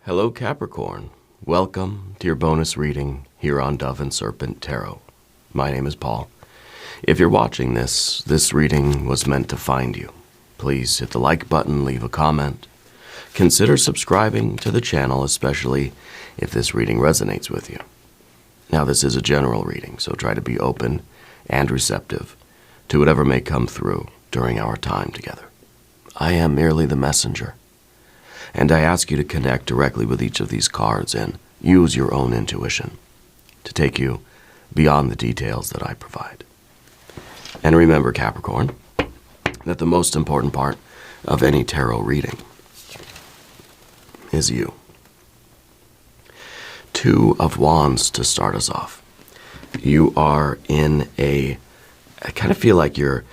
Hello Capricorn, welcome to your bonus reading here on Dove and Serpent Tarot. My name is Paul. If you're watching this reading was meant to find you. Please hit the like button, leave a comment. Consider subscribing to the channel, especially if this reading resonates with you. Now this is a general reading, so try to be open and receptive to whatever may come through during our time together. I am merely the messenger. And I ask you to connect directly with each of these cards and use your own intuition to take you beyond the details that I provide. And remember, Capricorn, that the most important part of any tarot reading is you. Two of Wands to start us off. You are in I kind of feel like you're,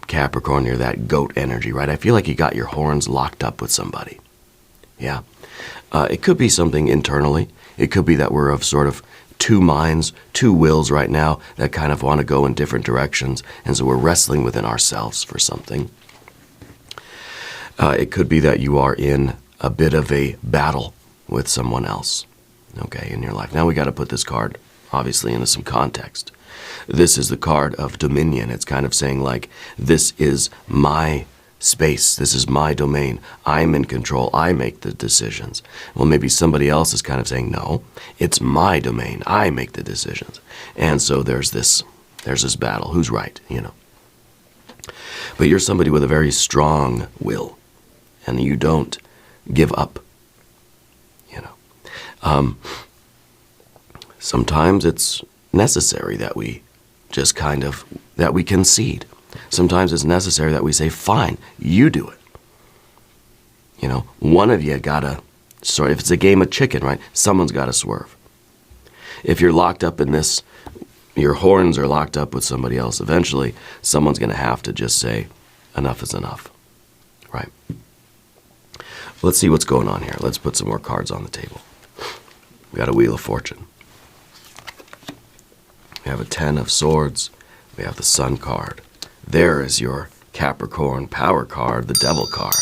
Capricorn, you're that goat energy, right? I feel like you got your horns locked up with somebody. Yeah. It could be something internally. It could be that we're of sort of two minds, two wills right now that kind of want to go in different directions, and so we're wrestling within ourselves for something. It could be that you are in a bit of a battle with someone else, okay, in your life. Now we got to put this card, obviously, into some context. This is the card of dominion. It's kind of saying, like, this is my space. This is my domain. I'm in control. I make the decisions. Well, maybe somebody else is kind of saying, no, it's my domain. I make the decisions. And so there's this battle. Who's right, But you're somebody with a very strong will, and you don't give up, Sometimes it's necessary that we just that we concede. Sometimes it's necessary that we say, fine, you do it. One of you gotta, if it's a game of chicken, right? Someone's gotta swerve. If you're locked up in this, your horns are locked up with somebody else, eventually someone's gonna have to just say, enough is enough, right? Let's see what's going on here. Let's put some more cards on the table. We got a Wheel of Fortune. We have a 10 of Swords. We have the Sun card. There is your Capricorn power card, the Devil card.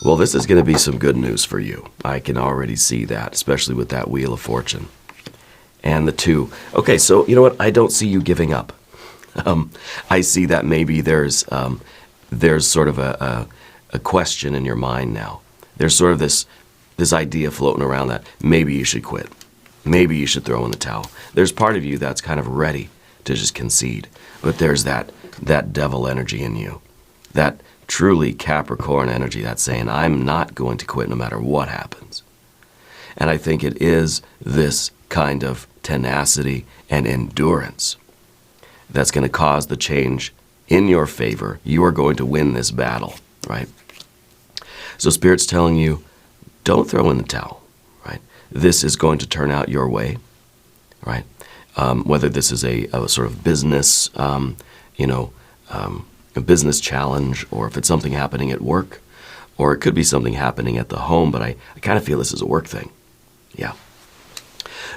Well, this is going to be some good news for you. I can already see that, especially with that Wheel of Fortune. And the 2. Okay, so you know what? I don't see you giving up. I see that maybe there's sort of a question in your mind now. There's sort of this idea floating around that maybe you should quit. Maybe you should throw in the towel. There's part of you that's kind of ready to just concede. But there's that devil energy in you. That truly Capricorn energy that's saying, I'm not going to quit no matter what happens. And I think it is this kind of tenacity and endurance that's going to cause the change in your favor. You are going to win this battle, right? So Spirit's telling you, don't throw in the towel, right? This is going to turn out your way, right? Whether this is a sort of business, a business challenge, or if it's something happening at work, or it could be something happening at the home, but I kind of feel this is a work thing. Yeah.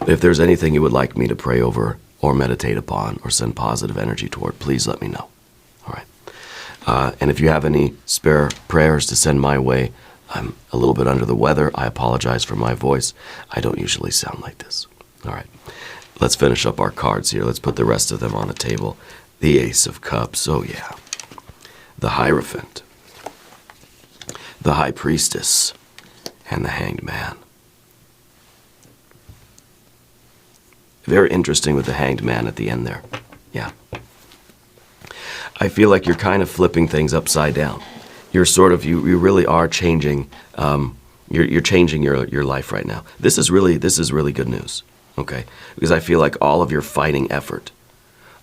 If there's anything you would like me to pray over or meditate upon or send positive energy toward, please let me know. All right. And if you have any spare prayers to send my way, I'm a little bit under the weather. I apologize for my voice. I don't usually sound like this. All right. Let's finish up our cards here. Let's put the rest of them on the table. The Ace of Cups. Oh, yeah. The Hierophant. The High Priestess. And the Hanged Man. Very interesting with the Hanged Man at the end there. Yeah. I feel like you're kind of flipping things upside down. You're sort of, you really are changing, you're changing your life right now. This is really good news, okay? Because I feel like all of your fighting effort,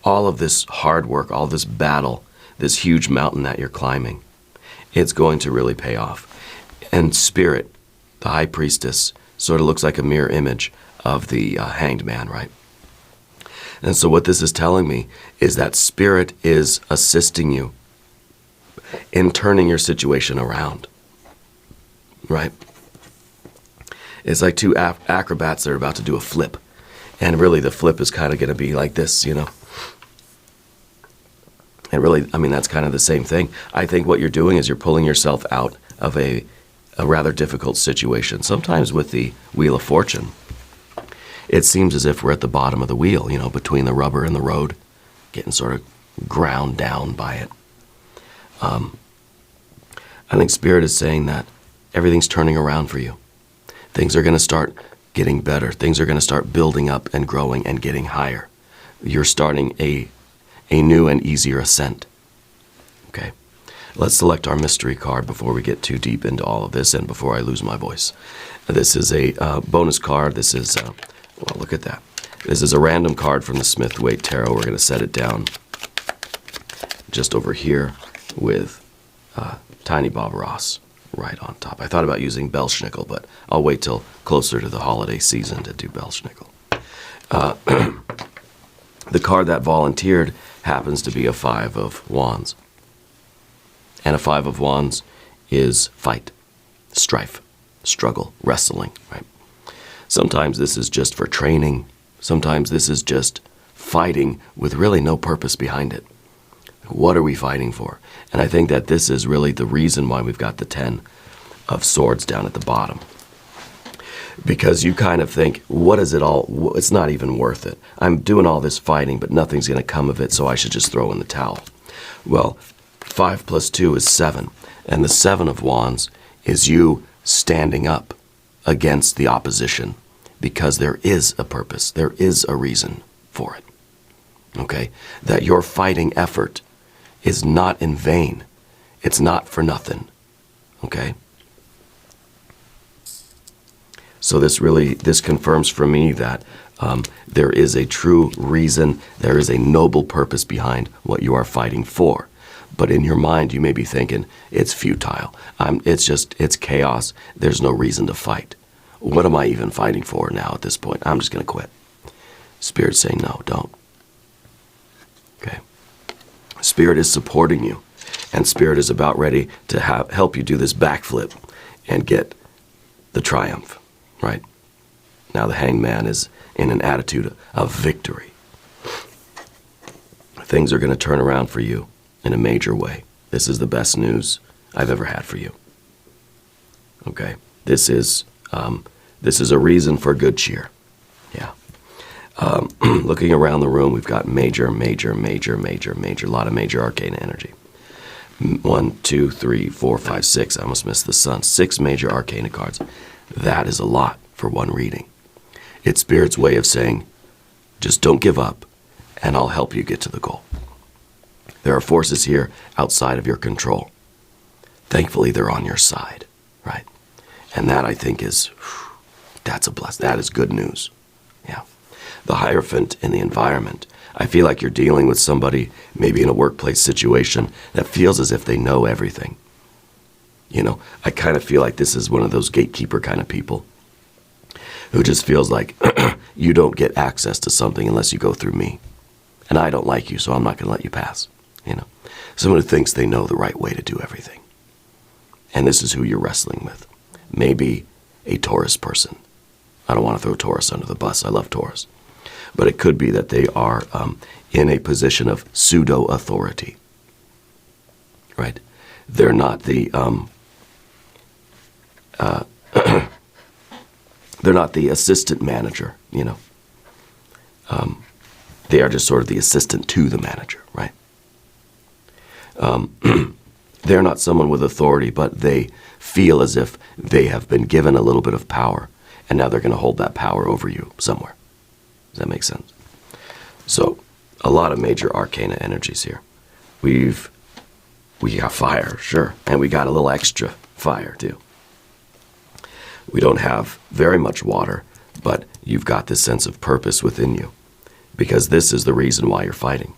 all of this hard work, all this battle, this huge mountain that you're climbing, it's going to really pay off. And Spirit, the High Priestess, sort of looks like a mirror image of the Hanged Man, right? And so what this is telling me is that Spirit is assisting you in turning your situation around, right? It's like two acrobats that are about to do a flip. And really the flip is kind of going to be like this, And really, I mean, that's kind of the same thing. I think what you're doing is you're pulling yourself out of a a rather difficult situation. Sometimes with the Wheel of Fortune, it seems as if we're at the bottom of the wheel, between the rubber and the road, getting sort of ground down by it. I think Spirit is saying that everything's turning around for you. Things are going to start getting better. Things are going to start building up and growing and getting higher. You're starting a new and easier ascent. Okay. Let's select our mystery card before we get too deep into all of this and before I lose my voice. This is a bonus card. This is, well, look at that. This is a random card from the Smith-Waite Tarot. We're going to set it down just over here with Tiny Bob Ross right on top. I thought about using Belschnickel, but I'll wait till closer to the holiday season to do Belschnickel. The card that volunteered happens to be a Five of Wands. And a Five of Wands is fight, strife, struggle, wrestling, right? Sometimes this is just for training. Sometimes this is just fighting with really no purpose behind it. What are we fighting for? And I think that this is really the reason why we've got the 10 of Swords down at the bottom. Because you kind of think, what is it all? It's not even worth it. I'm doing all this fighting, but nothing's going to come of it, so I should just throw in the towel. Well, 5 plus 2 is 7. And the 7 of Wands is you standing up against the opposition because there is a purpose. There is a reason for it. Okay? That your fighting effort is not in vain. It's not for nothing. Okay? So this confirms for me that there is a true reason, there is a noble purpose behind what you are fighting for. But in your mind, you may be thinking, it's futile. It's chaos. There's no reason to fight. What am I even fighting for now at this point? I'm just going to quit. Spirit's saying, no, don't. Okay. Spirit is supporting you. And Spirit is about ready to help you do this backflip and get the triumph. Right? Now the Hanged Man is in an attitude of victory. Things are going to turn around for you in a major way. This is the best news I've ever had for you. Okay? This is a reason for good cheer. Yeah. Looking around the room, we've got major, a lot of major arcana energy. 1, 2, 3, 4, 5, 6. I almost missed the sun. 6 major arcana cards. That is a lot for one reading. It's Spirit's way of saying, just don't give up, and I'll help you get to the goal. There are forces here outside of your control. Thankfully, they're on your side, right? And that, I think, that's a blessing. That is good news. Yeah. The Hierophant in the environment. I feel like you're dealing with somebody, maybe in a workplace situation, that feels as if they know everything. I kind of feel like this is one of those gatekeeper kind of people who just feels like you don't get access to something unless you go through me. And I don't like you, so I'm not going to let you pass. Someone who thinks they know the right way to do everything. And this is who you're wrestling with. Maybe a Taurus person. I don't want to throw Taurus under the bus. I love Taurus. But it could be that they are in a position of pseudo-authority. Right? They're not the they're not the assistant manager, they are just sort of the assistant to the manager, right? They're not someone with authority, but they feel as if they have been given a little bit of power, and now they're going to hold that power over you somewhere. Does that make sense? So, a lot of major arcana energies here. We got fire, sure, and we got a little extra fire, too. We don't have very much water, but you've got this sense of purpose within you, because this is the reason why you're fighting.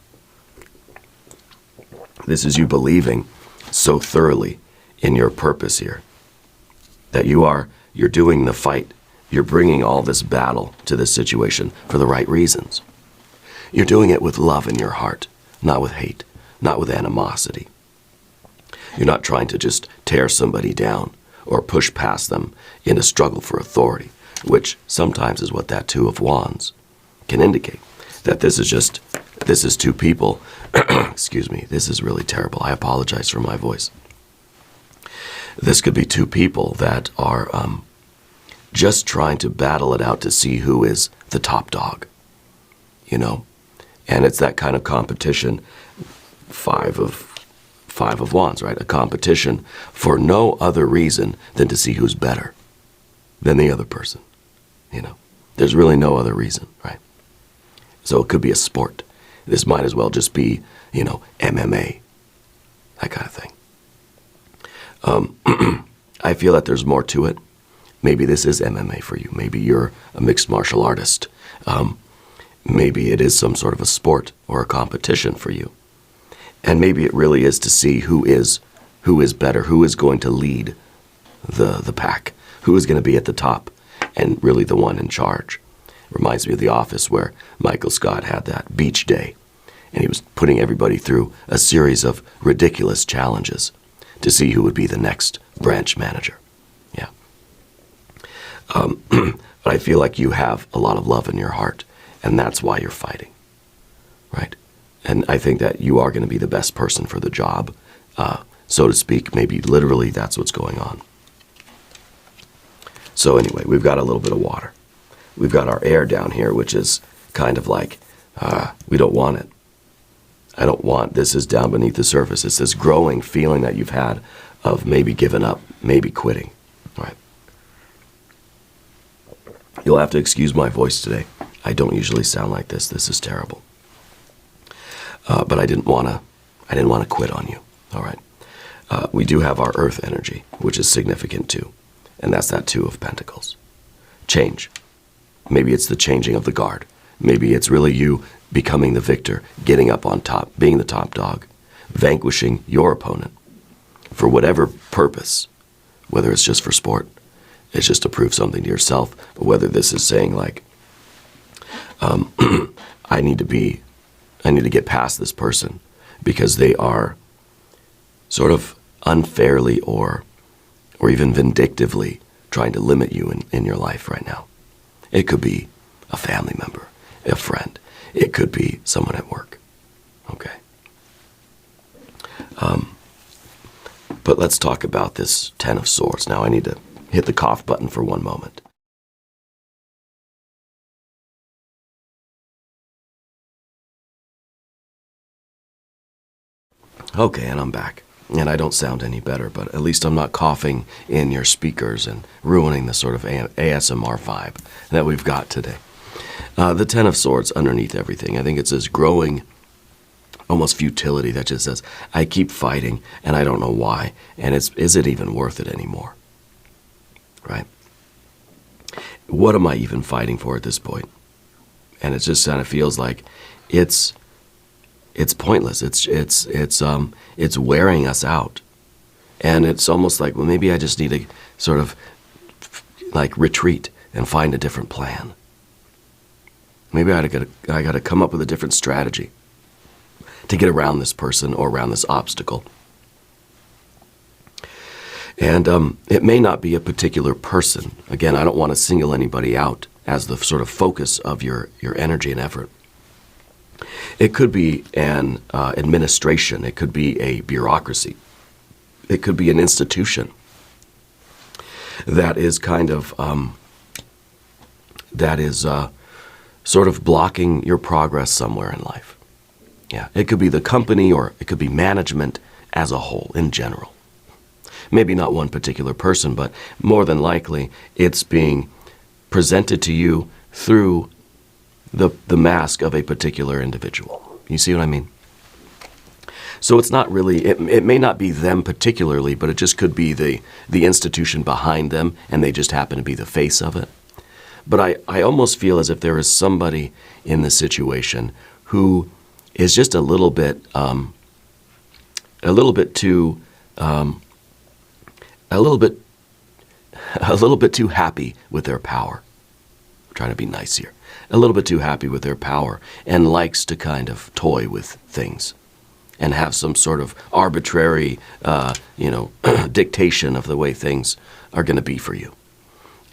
This is you believing so thoroughly in your purpose here, that you're doing the fight. You're bringing all this battle to this situation for the right reasons. You're doing it with love in your heart, not with hate, not with animosity. You're not trying to just tear somebody down or push past them in a struggle for authority, which sometimes is what that Two of Wands can indicate. That this is two people, excuse me, this is really terrible. I apologize for my voice. This could be two people that are just trying to battle it out to see who is the top dog, you know? And it's that kind of competition, five of wands, right? A competition for no other reason than to see who's better than the other person, you know? There's really no other reason, right? So it could be a sport. This might as well just be, you know, MMA, that kind of thing. I feel that there's more to it. Maybe this is MMA for you. Maybe you're a mixed martial artist. Maybe it is some sort of a sport or a competition for you. And maybe it really is to see who is better, who is going to lead the pack, who is going to be at the top and really the one in charge. Reminds me of The Office, where Michael Scott had that beach day, and he was putting everybody through a series of ridiculous challenges to see who would be the next branch manager. Yeah. But I feel like you have a lot of love in your heart, and that's why you're fighting, right? And I think that you are going to be the best person for the job, so to speak. Maybe literally that's what's going on. So anyway, we've got a little bit of water. We've got our air down here, which is kind of like, we don't want it. I don't want, this is down beneath the surface. It's this growing feeling that you've had of maybe giving up, maybe quitting, right? You'll have to excuse my voice today. I don't usually sound like this. This is terrible. But I didn't want to quit on you, all right? We do have our earth energy, which is significant too, and that's that Two of Pentacles. Change. Maybe it's the changing of the guard. Maybe it's really you becoming the victor, getting up on top, being the top dog, vanquishing your opponent for whatever purpose, whether it's just for sport, it's just to prove something to yourself, but whether this is saying like, I need to get past this person because they are sort of unfairly or even vindictively trying to limit you in your life right now. It could be a family member, a friend. It could be someone at work, okay? But let's talk about this Ten of Swords. Now I need to hit the cough button for one moment. Okay, and I'm back. And I don't sound any better, but at least I'm not coughing in your speakers and ruining the sort of ASMR vibe that we've got today. The Ten of Swords underneath everything. I think it's this growing, almost futility that just says, I keep fighting and I don't know why. And is it even worth it anymore? Right? What am I even fighting for at this point? And it just kind of feels like it's pointless. It's wearing us out. And it's almost like, well, maybe I just need to sort of like retreat and find a different plan. Maybe I got to come up with a different strategy to get around this person or around this obstacle. And it may not be a particular person. Again, I don't want to single anybody out as the sort of focus of your energy and effort. It could be an administration. It could be a bureaucracy. It could be an institution that is kind of, sort of blocking your progress somewhere in life. Yeah, it could be the company or it could be management as a whole in general. Maybe not one particular person, but more than likely it's being presented to you through the mask of a particular individual. You see what I mean? So it's not really, it may not be them particularly, but it just could be the institution behind them, and they just happen to be the face of it. But I almost feel as if there is somebody in the situation who is just a little bit too happy with their power. I'm trying to be nice here. A little bit too happy with their power and likes to kind of toy with things and have some sort of arbitrary, dictation of the way things are going to be for you.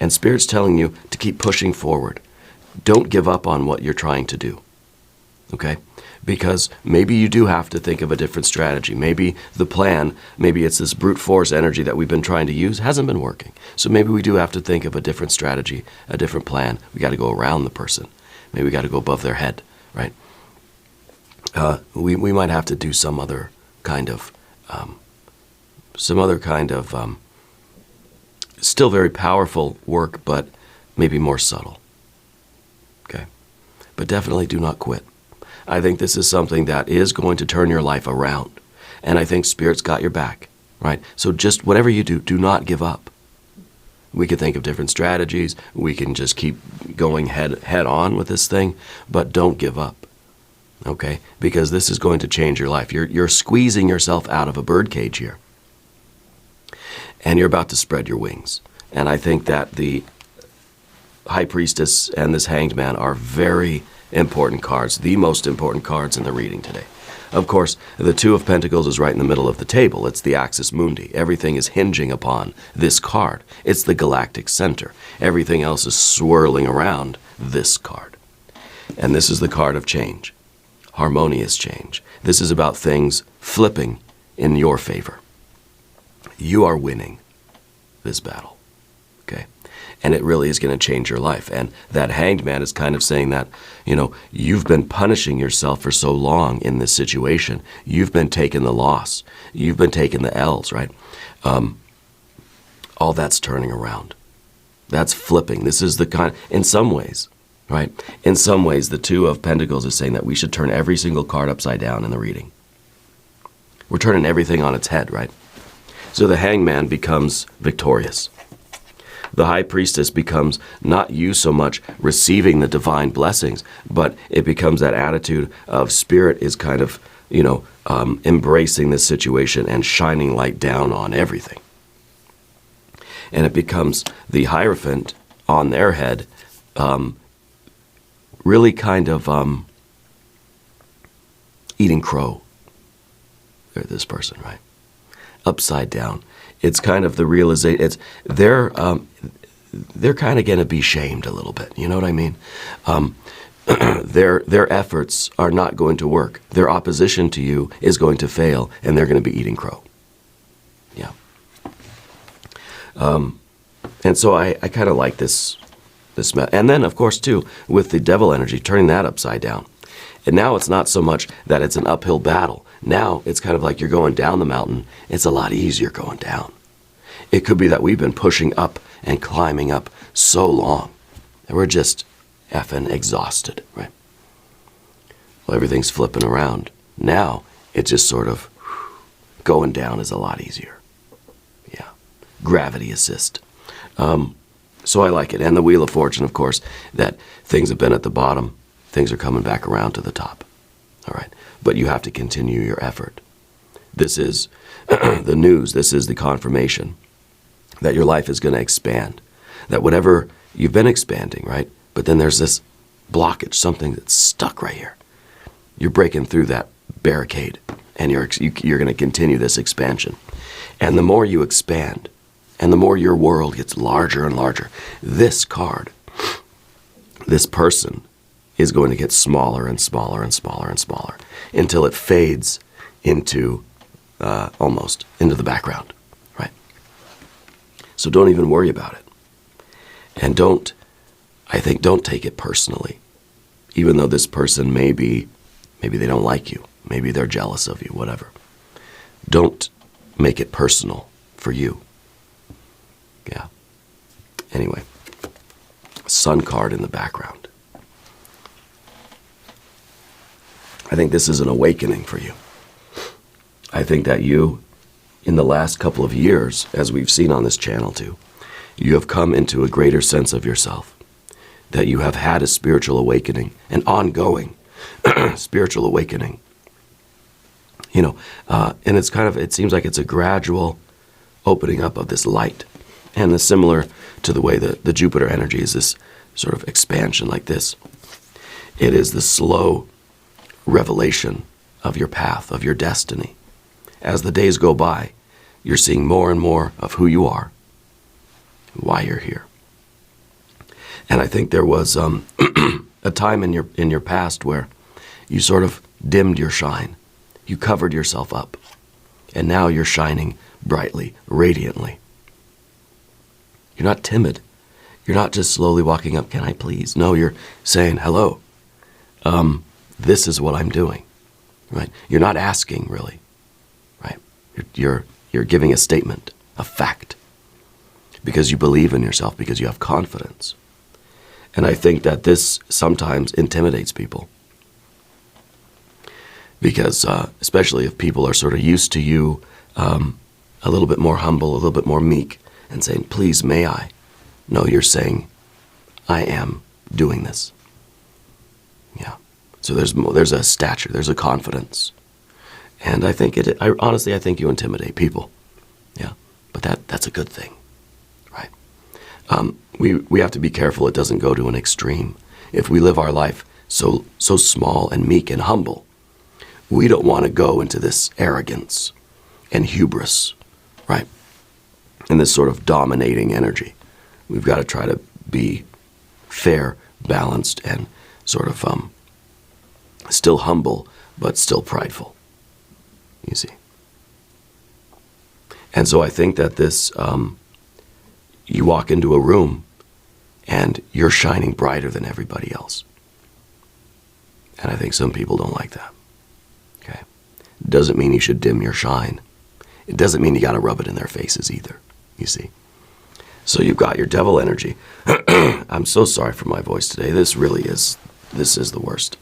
And Spirit's telling you to keep pushing forward. Don't give up on what you're trying to do, okay? Because maybe you do have to think of a different strategy. Maybe the plan, maybe it's this brute force energy that we've been trying to use, hasn't been working. So maybe we do have to think of a different strategy, a different plan. We got to go around the person. Maybe we got to go above their head, right? We might have to do some other kind of, still very powerful work, but maybe more subtle. Okay? But definitely do not quit. I think this is something that is going to turn your life around. And I think Spirit's got your back, right? So just whatever you do not give up. We could think of different strategies. We can just keep going head on with this thing, but don't give up, okay? Because this is going to change your life. You're squeezing yourself out of a birdcage here, and you're about to spread your wings. And I think that the High Priestess and this Hanged Man are very important cards, the most important cards in the reading today. Of course, the Two of Pentacles is right in the middle of the table. It's the axis mundi. Everything is hinging upon this card. It's the galactic center. Everything else is swirling around this card. And this is the card of change, harmonious change. This is about things flipping in your favor. You are winning this battle, okay? And it really is going to change your life. And that Hanged Man is kind of saying that, you've been punishing yourself for so long in this situation. You've been taking the loss. You've been taking the L's, right? All that's turning around. That's flipping. This is the kind, in some ways, right? In some ways, the Two of Pentacles is saying that we should turn every single card upside down in the reading. We're turning everything on its head, right? So the Hanged Man becomes victorious. The High Priestess becomes not you so much receiving the divine blessings, but it becomes that attitude of Spirit is kind of, embracing this situation and shining light down on everything. And it becomes the Hierophant on their head, really kind of eating crow. They're this person, right? Upside down. It's kind of the realization. They're kind of going to be shamed a little bit. You know what I mean? Their efforts are not going to work. Their opposition to you is going to fail, and they're going to be eating crow. Yeah. And so I kind of like this. And then, of course, too, with the devil energy, turning that upside down. And now it's not so much that it's an uphill battle. Now it's kind of like you're going down the mountain. It's a lot easier going down. It could be that we've been pushing up and climbing up so long that we're just effing exhausted, right? Well, everything's flipping around. Now it's just sort of going down is a lot easier. Yeah. Gravity assist. So I like it. And the Wheel of Fortune, of course, that things have been at the bottom. Things are coming back around to the top. All right. But you have to continue your effort. This is the news. This is the confirmation that your life is going to expand. That whatever you've been expanding, right? But then there's this blockage, something that's stuck right here. You're breaking through that barricade, and you're going to continue this expansion. And the more you expand, and the more your world gets larger and larger, this card, this person, is going to get smaller and smaller and smaller and smaller until it fades into almost into the background, right? So don't even worry about it. And don't take it personally. Even though this person maybe they don't like you, maybe they're jealous of you, whatever. Don't make it personal for you. Yeah. Anyway, Sun card in the background. I think this is an awakening for you. I think that you, in the last couple of years, as we've seen on this channel too, you have come into a greater sense of yourself. That you have had a spiritual awakening, an ongoing spiritual awakening. And it's it seems like it's a gradual opening up of this light. And it's similar to the way that the Jupiter energy is this sort of expansion like this. It is the slow revelation of your path, of your destiny. As the days go by, you're seeing more and more of who you are, why you're here. And I think there was a time in your past where you sort of dimmed your shine. You covered yourself up. And now you're shining brightly, radiantly. You're not timid. You're not just slowly walking up, can I please? No, you're saying, hello, this is what I'm doing, right? You're not asking, really, right? You're giving a statement, a fact, because you believe in yourself, because you have confidence. And I think that this sometimes intimidates people. Because especially if people are sort of used to you a little bit more humble, a little bit more meek, and saying, please, may I? No, you're saying, I am doing this. Yeah. So there's a stature, there's a confidence. And I think honestly, I think you intimidate people. Yeah. But that's a good thing, right? We have to be careful it doesn't go to an extreme. If we live our life so small and meek and humble, we don't want to go into this arrogance and hubris, right? And this sort of dominating energy. We've got to try to be fair, balanced, and sort of still humble, but still prideful, you see. And so I think that this, you walk into a room and you're shining brighter than everybody else. And I think some people don't like that. Okay. Doesn't mean you should dim your shine. It doesn't mean you got to rub it in their faces either, you see. So you've got your devil energy. I'm so sorry for my voice today. This is the worst.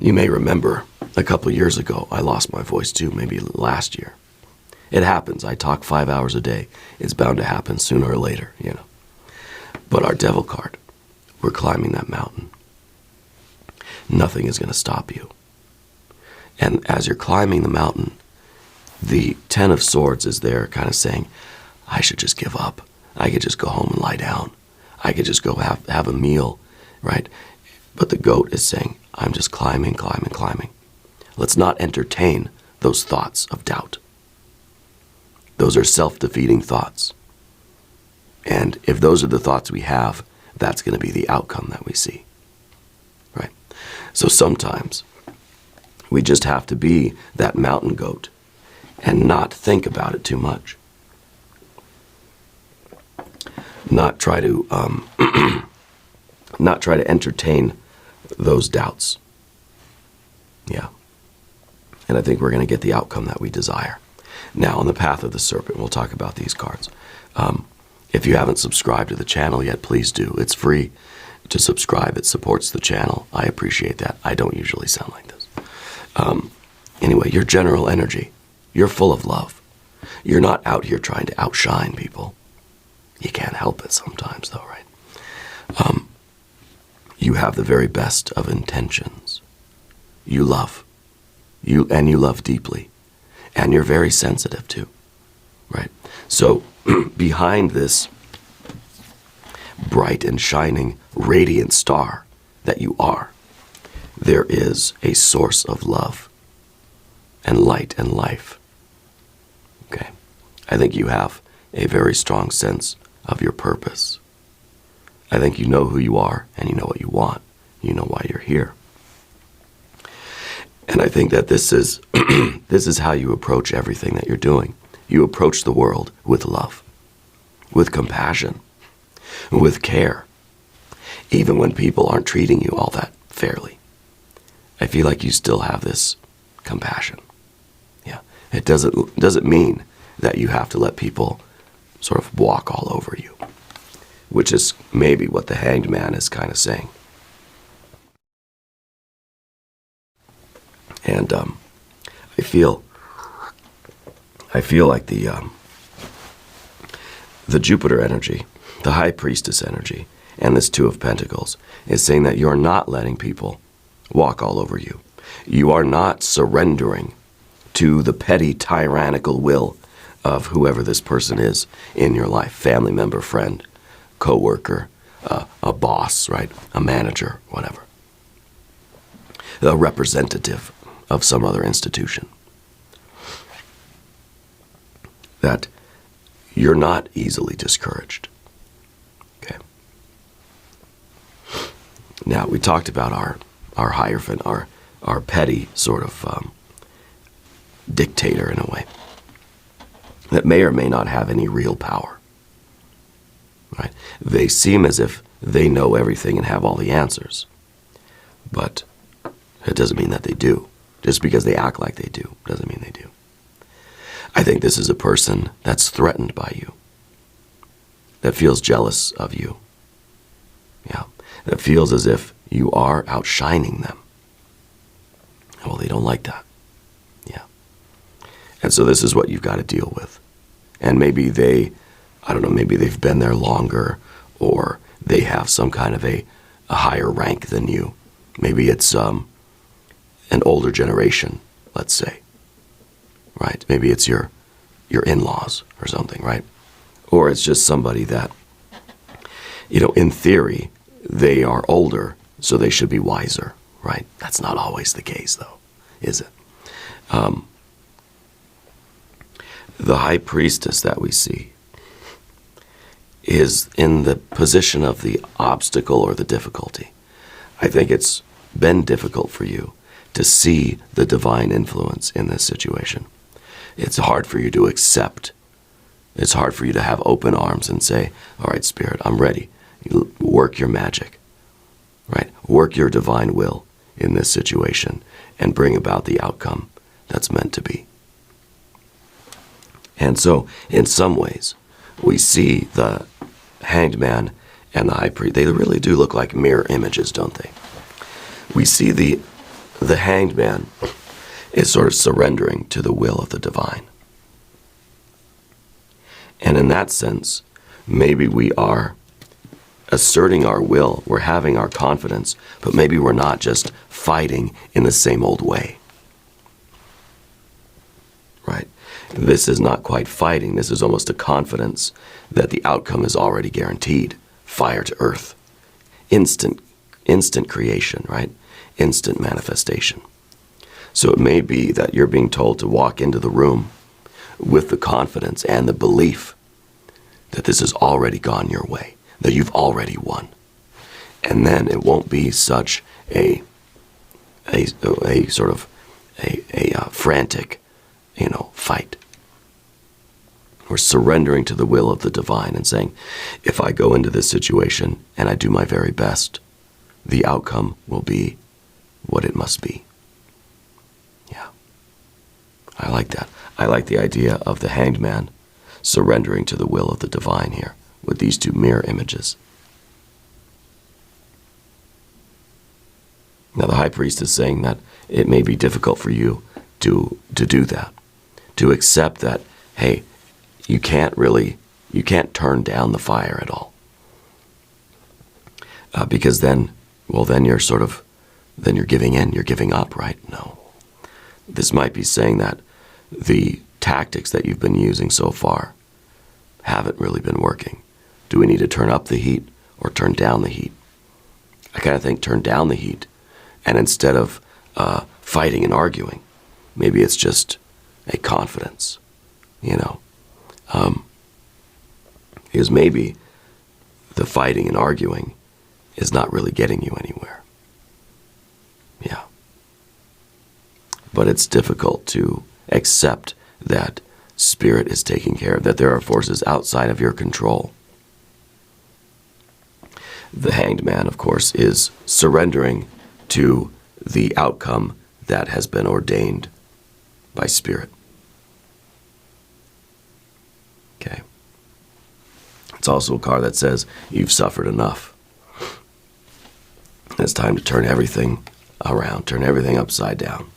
You may remember a couple years ago, I lost my voice too, maybe last year. It happens. I talk 5 hours a day. It's bound to happen sooner or later, you know. But our devil card, we're climbing that mountain. Nothing is going to stop you. And as you're climbing the mountain, the Ten of Swords is there kind of saying, I should just give up. I could just go home and lie down. I could just go have a meal, right? But the goat is saying, I'm just climbing, climbing, climbing. Let's not entertain those thoughts of doubt. Those are self-defeating thoughts. And if those are the thoughts we have, that's going to be the outcome that we see, right? So sometimes we just have to be that mountain goat and not think about it too much. Not try to entertain those doubts. Yeah. And I think we're going to get the outcome that we desire. Now, on the path of the serpent, we'll talk about these cards. If you haven't subscribed to the channel yet, please do. It's free to subscribe. It supports the channel. I appreciate that. I don't usually sound like this. Anyway, your general energy, you're full of love. You're not out here trying to outshine people. You can't help it sometimes, though, right? You have the very best of intentions. You love. You love deeply. And you're very sensitive, too, right? So behind this bright and shining, radiant star that you are, there is a source of love and light and life. Okay? I think you have a very strong sense of your purpose. I think you know who you are and you know what you want. You know why you're here. And I think that this is this is how you approach everything that you're doing. You approach the world with love, with compassion, with care, even when people aren't treating you all that fairly. I feel like you still have this compassion. Yeah. It doesn't mean that you have to let people sort of walk all over you, which is maybe what the Hanged Man is kind of saying. And I feel like the Jupiter energy, the High Priestess energy, and this Two of Pentacles is saying that you're not letting people walk all over you. You are not surrendering to the petty, tyrannical will of whoever this person is in your life, family member, friend, co-worker, a boss, right? A manager, whatever. A representative of some other institution. That you're not easily discouraged. Okay. Now, we talked about our hierophant, our petty sort of dictator in a way, that may or may not have any real power. Right? They seem as if they know everything and have all the answers, but it doesn't mean that they do. Just because they act like they do doesn't mean they do. I think this is a person that's threatened by you, that feels jealous of you. Yeah, that feels as if you are outshining them. Well, they don't like that. Yeah. And so this is what you've got to deal with. And maybe maybe they've been there longer, or they have some kind of a higher rank than you. Maybe it's an older generation, let's say. Right? Maybe it's your in-laws or something, right? Or it's just somebody that, in theory, they are older, so they should be wiser, right? That's not always the case, though, is it? The high priestess that we see is in the position of the obstacle or the difficulty. I think it's been difficult for you to see the divine influence in this situation. It's hard for you to accept. It's hard for you to have open arms and say, all right, Spirit, I'm ready. You work your magic, right? Work your divine will in this situation and bring about the outcome that's meant to be. And so, in some ways, we see the hanged man and the high priest. They really do look like mirror images, don't they? We see the hanged man is sort of surrendering to the will of the divine. And in that sense, maybe we are asserting our will, we're having our confidence, but maybe we're not just fighting in the same old way. Right? This is not quite fighting. This is almost a confidence that the outcome is already guaranteed. Fire to earth. Instant creation, right? Instant manifestation. So it may be that you're being told to walk into the room with the confidence and the belief that this has already gone your way, that you've already won. And then it won't be such a sort of frantic, fight. We're surrendering to the will of the divine and saying, if I go into this situation and I do my very best, the outcome will be what it must be. Yeah. I like that. I like the idea of the hanged man surrendering to the will of the divine here with these two mirror images. Now the high priest is saying that it may be difficult for you to do that, to accept that, hey, you can't turn down the fire at all. Because then you're giving in, you're giving up, right? No. This might be saying that the tactics that you've been using so far haven't really been working. Do we need to turn up the heat or turn down the heat? I kind of think turn down the heat, and instead of fighting and arguing, maybe it's just a confidence, because maybe the fighting and arguing is not really getting you anywhere. Yeah. But it's difficult to accept that Spirit is taking care of, that there are forces outside of your control. The hanged man, of course, is surrendering to the outcome that has been ordained by Spirit. Okay. It's also a card that says you've suffered enough. It's time to turn everything around, turn everything upside down.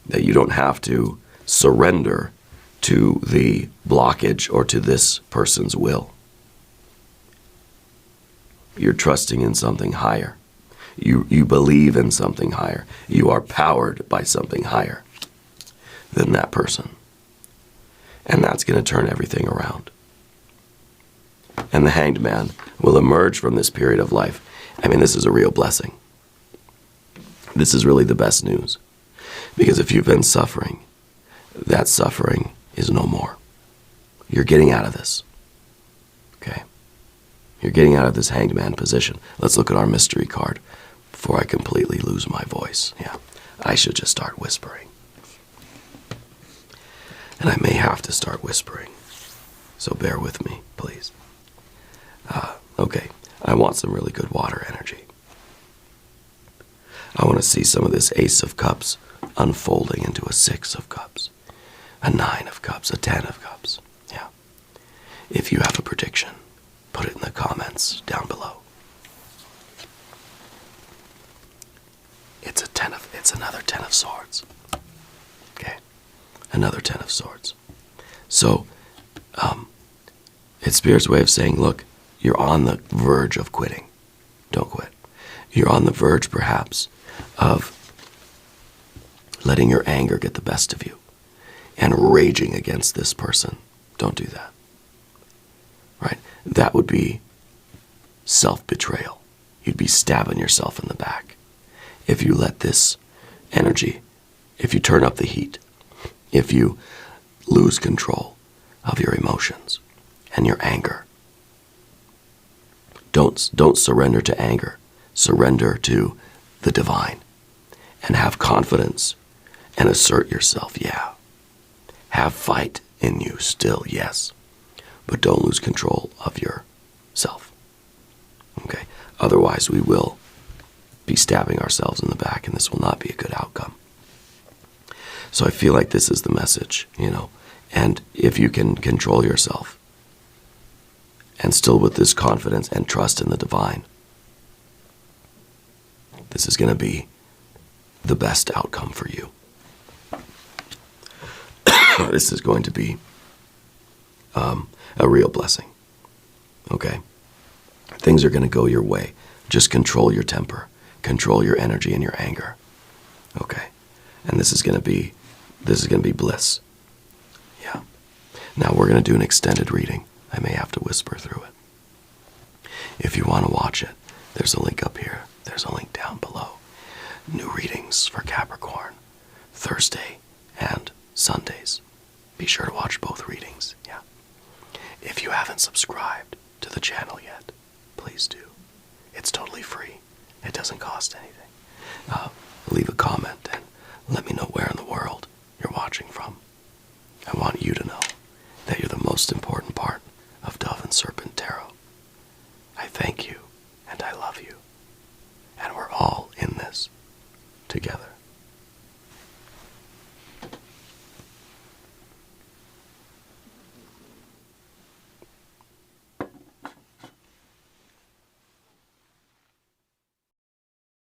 That you don't have to surrender to the blockage or to this person's will. You're trusting in something higher. You believe in something higher. You are powered by something higher than that person. And that's going to turn everything around. And the hanged man will emerge from this period of life. I mean, this is a real blessing. This is really the best news. Because if you've been suffering, that suffering is no more. You're getting out of this. Okay? You're getting out of this hanged man position. Let's look at our mystery card before I completely lose my voice. Yeah, I should just start whispering. And I may have to start whispering. So bear with me, please. Okay, I want some really good water energy. I want to see some of this Ace of Cups unfolding into a 6 of Cups, a 9 of Cups, a 10 of Cups. Yeah. If you have a prediction, put it in the comments down below. It's another 10 of Swords. Okay. Another 10 of Swords. So, it's Spirit's way of saying, look, you're on the verge of quitting. Don't quit. You're on the verge, perhaps, of letting your anger get the best of you and raging against this person. Don't do that. Right? That would be self-betrayal. You'd be stabbing yourself in the back if you let this energy, if you turn up the heat, if you lose control of your emotions and your anger. Don't surrender to anger. Surrender to the divine and have confidence and assert yourself, yeah. Have fight in you still, yes. But don't lose control of yourself. Okay? Otherwise, we will be stabbing ourselves in the back, and this will not be a good outcome. So I feel like this is the message, and if you can control yourself and still with this confidence and trust in the divine, this is going to be the best outcome for you. This is going to be a real blessing. Okay? Things are going to go your way. Just control your temper. Control your energy and your anger. Okay? And this is going to be bliss. Yeah. Now we're going to do an extended reading. I may have to whisper through it. If you want to watch it, there's a link up here. There's a link down below. New readings for Capricorn, Thursday and Sundays. Be sure to watch both readings, yeah. If you haven't subscribed to the channel yet, please do. It's totally free. It doesn't cost anything. Leave a comment and let me know where in the world you're watching from. I want you to know that you're the most important part of Dove and Serpent Tarot. I thank you and I love you. And we're all in this together.